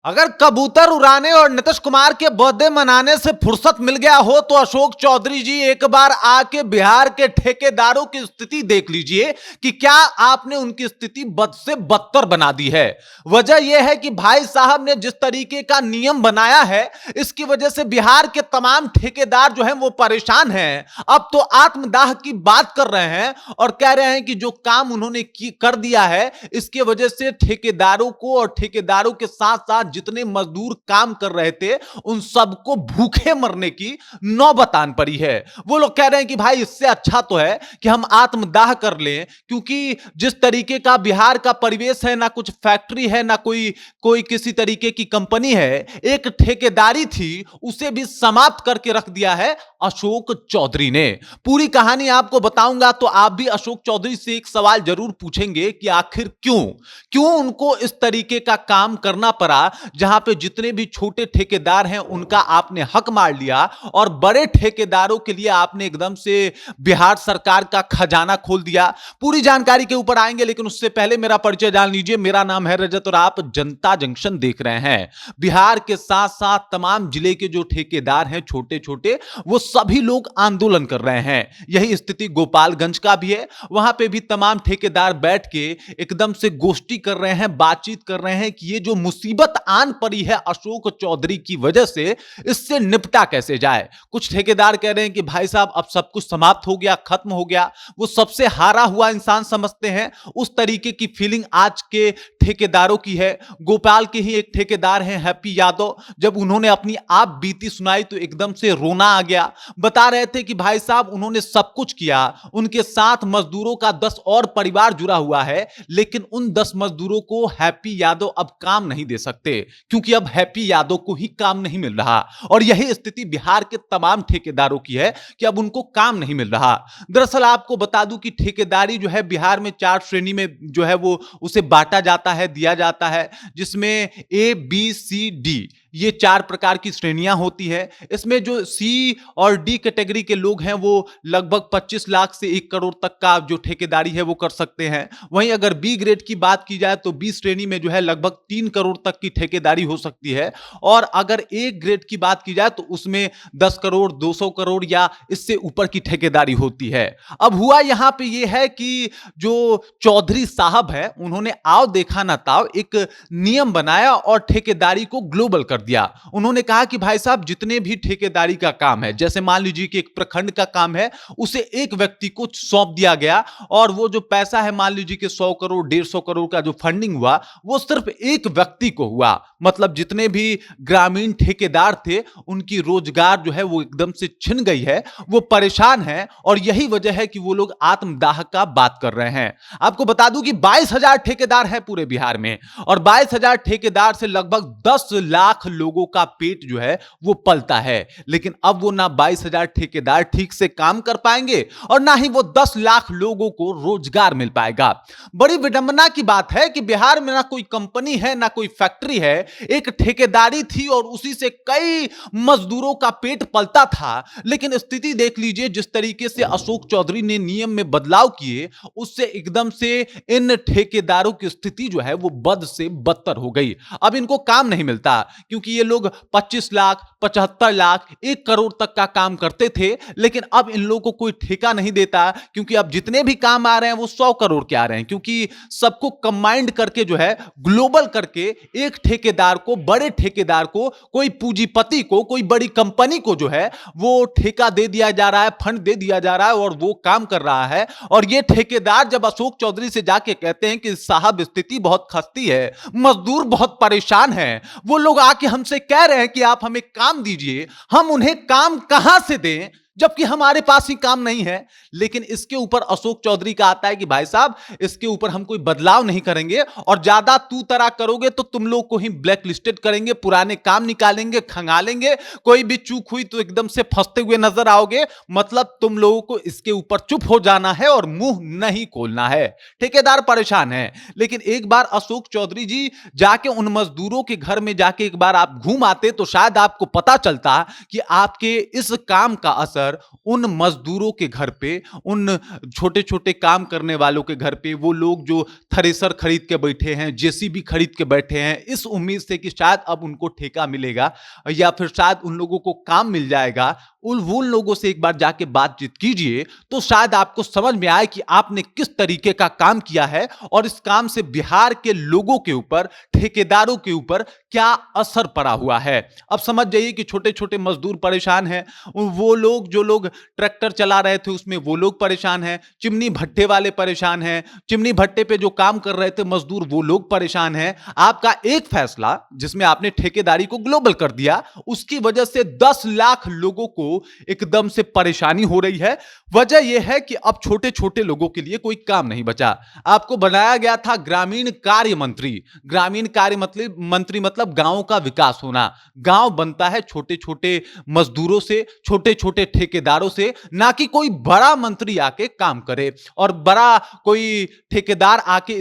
अगर कबूतर उड़ाने और नीतीश कुमार के बर्थडे मनाने से फुर्सत मिल गया हो तो अशोक चौधरी जी एक बार आके बिहार के ठेकेदारों की स्थिति देख लीजिए कि क्या आपने उनकी स्थिति बद से बदतर बना दी है। वजह यह है कि भाई साहब ने जिस तरीके का नियम बनाया है, इसकी वजह से बिहार के तमाम ठेकेदार जो हैं वो परेशान हैं। अब तो आत्मदाह की बात कर रहे हैं और कह रहे हैं कि जो काम उन्होंने कर दिया है, इसकी वजह से ठेकेदारों को और ठेकेदारों के साथ साथ जितने मजदूर काम कर रहे थे उन सबको भूखे मरने की नौबत आन पड़ी है। वो लोग कह रहे हैं कि भाई इससे अच्छा तो है कि हम आत्मदाह कर लें, क्योंकि जिस तरीके का बिहार का परिवेश है, ना कुछ फैक्ट्री है, ना कोई कोई किसी तरीके की कंपनी है, एक ठेकेदारी थी उसे भी समाप्त करके रख दिया है अशोक चौधरी ने। पूरी कहानी आपको बताऊंगा तो आप भी अशोक चौधरी से एक सवाल जरूर पूछेंगे कि आखिर क्यों क्यों उनको इस तरीके का काम करना पड़ा, जहां पे जितने भी छोटे ठेकेदार हैं उनका आपने हक मार लिया और बड़े ठेकेदारों के लिए आपने एकदम से बिहार सरकार का खजाना खोल दिया। पूरी जानकारी के ऊपर आएंगे, लेकिन उससे पहले मेरा परिचय जान लीजिए। मेरा नाम है रजत और आप जनता जंक्शन देख रहे हैं। बिहार के साथ साथ तमाम जिले के जो ठेकेदार हैं छोटे छोटे, वो सभी लोग आंदोलन कर रहे हैं। यही स्थिति गोपालगंज का भी है। वहां पे भी तमाम ठेकेदार बैठ के एकदम से गोष्ठी कर रहे हैं, बातचीत कर रहे हैं कि ये जो मुसीबत आन पड़ी है अशोक चौधरी की वजह से, इससे निपटा कैसे जाए। कुछ ठेकेदार कह रहे हैं कि भाई साहब अब सब कुछ समाप्त हो गया, खत्म हो गया, वो सबसे हारा हुआ इंसान समझते हैं। उस तरीके की फीलिंग आज के ठेकेदारों की है। गोपाल के ही एक ठेकेदार हैं हैप्पी यादव, जब उन्होंने अपनी आप बीती सुनाई तो एकदम से रोना आ गया। बता रहे थे कि भाई साहब उन्होंने सब कुछ किया, उनके साथ मजदूरों का 10 और परिवार जुड़ा हुआ है, लेकिन उन 10 मजदूरों को हैप्पी यादव अब काम नहीं दे सकते, क्योंकि अब हैप्पी यादव को ही काम नहीं मिल रहा। और यही स्थिति बिहार के तमाम ठेकेदारों की है कि अब उनको काम नहीं मिल रहा। दरअसल आपको बता दूं कि ठेकेदारी जो है बिहार में 4 श्रेणी में जो है वो उसे बांटा जाता है, दिया जाता है, जिसमें ए बी सी डी ये 4 प्रकार की श्रेणियां होती है। इसमें जो सी और डी कैटेगरी के लोग हैं वो लगभग 25 लाख से 1 करोड़ तक का जो ठेकेदारी है वो कर सकते हैं। वहीं अगर बी ग्रेड की बात की जाए तो बी श्रेणी में जो है लगभग 3 करोड़ तक की ठेकेदारी हो सकती है। और अगर ए ग्रेड की बात की जाए तो उसमें 10 करोड़, 200 करोड़ या इससे ऊपर की ठेकेदारी होती है। अब हुआ यहां पे ये है कि जो चौधरी साहब है उन्होंने आओ देखा ना ताओ एक नियम बनाया और ठेकेदारी को ग्लोबल कर दिया। उन्होंने कहा कि भाई साहब जितने भी ठेकेदारी का काम है, जैसे मान लीजिए कि एक प्रखंड का काम है, उसे एक व्यक्ति को सौंप दिया गया और वो जो पैसा है मान लीजिए कि 100 करोड़ 150 करोड़ का जो फंडिंग हुआ वो सिर्फ एक व्यक्ति को हुआ। मतलब जितने भी ग्रामीण ठेकेदार थे उनकी रोजगार जो है वो एकदम से छिन गई है, वो परेशान है और यही वजह है कि वो लोग आत्मदाह का बात कर रहे हैं। आपको बता दूं कि 22,000 ठेकेदार हैं पूरे बिहार में और 22,000 ठेकेदार से लगभग 10 लाख लोगों का पेट जो है वो पलता है। लेकिन अब वो ना 22,000 ठेकेदार ठीक से काम कर पाएंगे और ना ही वो 10 लाख लोगों को रोजगार मिल पाएगा। बड़ी विडंबना की बात है कि बिहार में ना कोई कंपनी है, ना कोई फैक्ट्री है, एक ठेकेदारी थी और उसी से कई मजदूरों का पेट पलता था। लेकिन स्थिति देख लीजिए, जिस तरीके से अशोक चौधरी ने नियम में बदलाव किए उससे एकदम से इन ठेकेदारों की स्थिति जो है वो बद से बदतर हो गई। अब इनको काम नहीं मिलता क्योंकि ये लोग 25 लाख, 75 लाख, 1 करोड़ तक का काम करते थे, लेकिन अब इन लोगों को कोई ठेका नहीं देता क्योंकि अब जितने भी काम आ रहे हैं वो 100 करोड़ के आ रहे हैं, क्योंकि सबको कंबाइंड करके जो है ग्लोबल करके एक ठेकेदार को, बड़े ठेकेदार को, कोई पूंजीपति को, कोई बड़ी कंपनी को जो है वो ठेका दे दिया जा रहा है, फंड दे दिया जा रहा है और वो काम कर रहा है। और ये ठेकेदार जब अशोक चौधरी से जाके कहते हैं कि साहब स्थिति बहुत खस्ती है, मजदूर बहुत परेशान है, वो लोग आके हमसे कह रहे हैं कि आप हमें काम दीजिए, हम उन्हें काम कहां से दें जबकि हमारे पास ही काम नहीं है। लेकिन इसके ऊपर अशोक चौधरी का आता है कि भाई साहब इसके ऊपर हम कोई बदलाव नहीं करेंगे और ज्यादा तू तरा करोगे तो तुम लोग को ही ब्लैक लिस्टेड करेंगे, पुराने काम निकालेंगे, खंगालेंगे, कोई भी चूक हुई तो एकदम से फंसते हुए नजर आओगे। मतलब तुम लोगों को इसके ऊपर चुप हो जाना है और मुंह नहीं खोलना है। ठेकेदार परेशान है। लेकिन एक बार अशोक चौधरी जी जाके उन मजदूरों के घर में जाके एक बार आप घूम आते तो शायद आपको पता चलता कि आपके इस काम का असर जाकर उन मजदूरों के घर पे, उन छोटे-छोटे काम करने वालों के घर पे, वो लोग जो थ्रेसर खरीद के बैठे हैं, जेसीबी खरीद के बैठे हैं, इस उम्मीद से कि शायद अब उनको ठेका मिलेगा या फिर शायद उन लोगों को काम मिल जाएगा, उन लोगों से एक बार जाके बातचीत कीजिए, तो शायद आपको समझ में आए कि आपने किस तरीके का काम किया है और इस काम से बिहार के लोगों के ऊपर, ठेकेदारों के ऊपर क्या असर पड़ा हुआ है। अब समझ जाइए कि छोटे-छोटे मजदूर परेशान हैं, वो लोग जो लोग ट्रैक्टर चला रहे थे उसमें वो लोग परेशान हैं, चिमनी भट्टे वाले परेशान हैं, चिमनी भट्टे पे जो काम कर रहे थे मजदूर वो लोग परेशान हैं। आपका एक फैसला जिसमें आपने ठेकेदारी को ग्लोबल कर दिया, उसकी वजह से 10 लाख लोगों को एकदम से परेशानी हो रही है। वजह यह है कि अब छोटे-छोटे लोगों के लिए कोई काम नहीं बचा। आपको बनाया गया था ग्रामीण कार्य मंत्री। ग्रामीण कार्य मंत्री मतलब गांवों का विकास होना। गांव बनता है छोटे-छोटे मजदूरों से, छोटे-छोटे ठेकेदारों से, ना कि कोई बड़ा मंत्री आके काम करे और बड़ा कोई ठेकेदार आके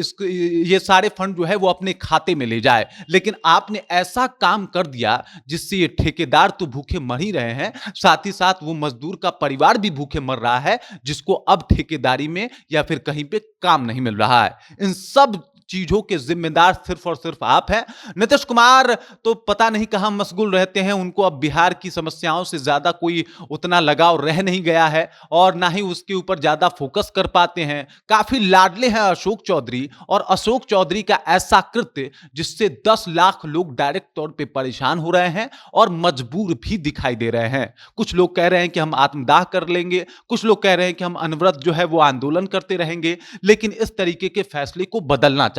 ये सारे फंड जो है वो अपने खाते में ले जाए। लेकिन आपने ऐसा काम कर दिया जिससे ये ठेकेदार तो भूखे मर ही रहे हैं, साथ ही साथ वो मजदूर का परिवार भी भूखे मर रहा है, जिसको अब ठेकेदारी में या फिर कहीं पे काम नहीं मिल रहा है। इन सब चीजों के जिम्मेदार सिर्फ और सिर्फ आप हैं। नीतीश कुमार तो पता नहीं कहां मशगूल रहते हैं, उनको अब बिहार की समस्याओं से ज्यादा कोई उतना लगाव रह नहीं गया है और ना ही उसके ऊपर ज्यादा फोकस कर पाते हैं। काफी लाडले हैं अशोक चौधरी, और अशोक चौधरी का ऐसा कृत्य जिससे 10 लाख लोग डायरेक्ट तौर पे परेशान हो रहे हैं और मजबूर भी दिखाई दे रहे हैं। कुछ लोग कह रहे हैं कि हम आत्मदाह कर लेंगे, कुछ लोग कह रहे हैं कि हम अनवरत जो है वो आंदोलन करते रहेंगे, लेकिन इस तरीके के फैसले को बदलना चाहिए।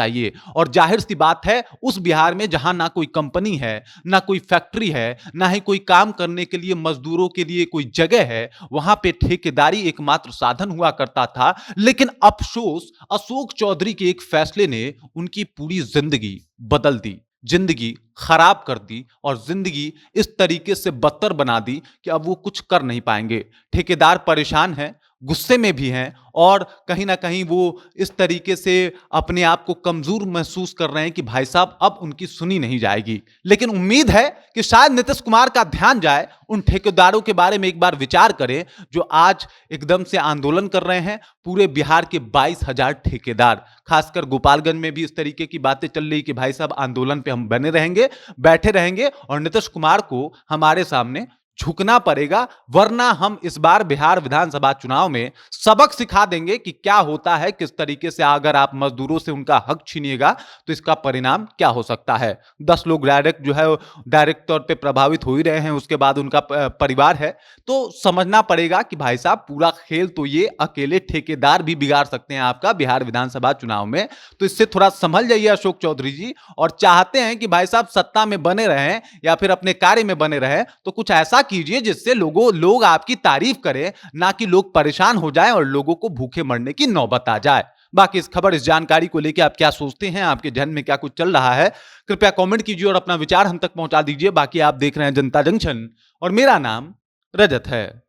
और जाहिर सी बात है, उस बिहार में जहां ना कोई कंपनी है, ना कोई फैक्ट्री है, ना ही कोई काम करने के लिए मजदूरों के लिए कोई जगह है, वहां पे ठेकेदारी एकमात्र साधन हुआ करता था। लेकिन अफसोस, अशोक चौधरी के एक फैसले ने उनकी पूरी जिंदगी बदल दी, जिंदगी खराब कर दी और जिंदगी इस तरीके से बदतर बना दी कि अब वो कुछ कर नहीं पाएंगे। ठेकेदार परेशान है, गुस्से में भी हैं और कहीं ना कहीं वो इस तरीके से अपने आप को कमजोर महसूस कर रहे हैं कि भाई साहब अब उनकी सुनी नहीं जाएगी। लेकिन उम्मीद है कि शायद नीतीश कुमार का ध्यान जाए, उन ठेकेदारों के बारे में एक बार विचार करें जो आज एकदम से आंदोलन कर रहे हैं। पूरे बिहार के 22,000 ठेकेदार, खासकर गोपालगंज में भी इस तरीके की बातें चल रही कि भाई साहब आंदोलन पे हम बने रहेंगे, बैठे रहेंगे और नीतीश कुमार को हमारे सामने झुकना पड़ेगा, वरना हम इस बार बिहार विधानसभा चुनाव में सबक सिखा देंगे कि क्या होता है, किस तरीके से अगर आप मजदूरों से उनका हक छीनिएगा तो इसका परिणाम क्या हो सकता है। 10 लोग डायरेक्ट जो है डायरेक्ट तौर पे प्रभावित हो ही रहे हैं, उसके बाद उनका परिवार है, तो समझना पड़ेगा कि भाई साहब पूरा खेल तो ये अकेले ठेकेदार भी बिगाड़ सकते हैं आपका बिहार विधानसभा चुनाव में। तो इससे थोड़ा संभल जाइए अशोक चौधरी जी, और चाहते हैं कि भाई साहब सत्ता में बने रहें या फिर अपने कार्य में बने रहें तो कुछ ऐसा कीजिए जिससे लोग आपकी तारीफ करें, ना कि लोग परेशान हो जाएं और लोगों को भूखे मरने की नौबत आ जाए। बाकी इस खबर, इस जानकारी को लेकर आप क्या सोचते हैं, आपके जहन में क्या कुछ चल रहा है, कृपया कमेंट कीजिए और अपना विचार हम तक पहुंचा दीजिए। बाकी आप देख रहे हैं जनता जंक्शन और मेरा नाम रजत है।